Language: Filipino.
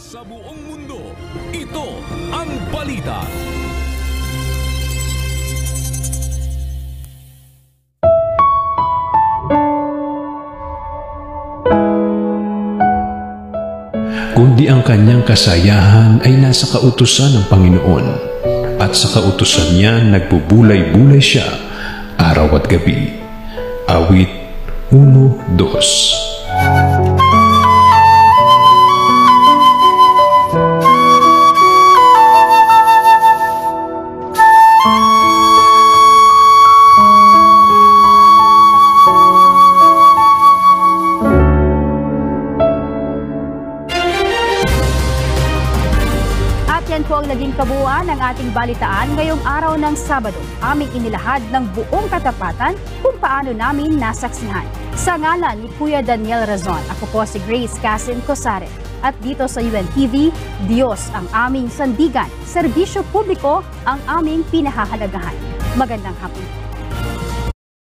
Sa buong mundo, ito ang balita. Kundi ang kanyang kasayahan ay nasa kautusan ng Panginoon, at sa kautusan niya nagbubulay-bulay siya araw at gabi. Awit 1:2. Yan po ang naging kabuuan ng ating balitaan ngayong araw ng Sabado. Aming inilahad ng buong katapatan kung paano namin nasaksihan. Sa ngalan ni Kuya Daniel Razon, ako po si Grace Casin Cosare. At dito sa UNTV, Diyos ang aming sandigan, serbisyo publiko ang aming pinahahalagahan. Magandang hapon.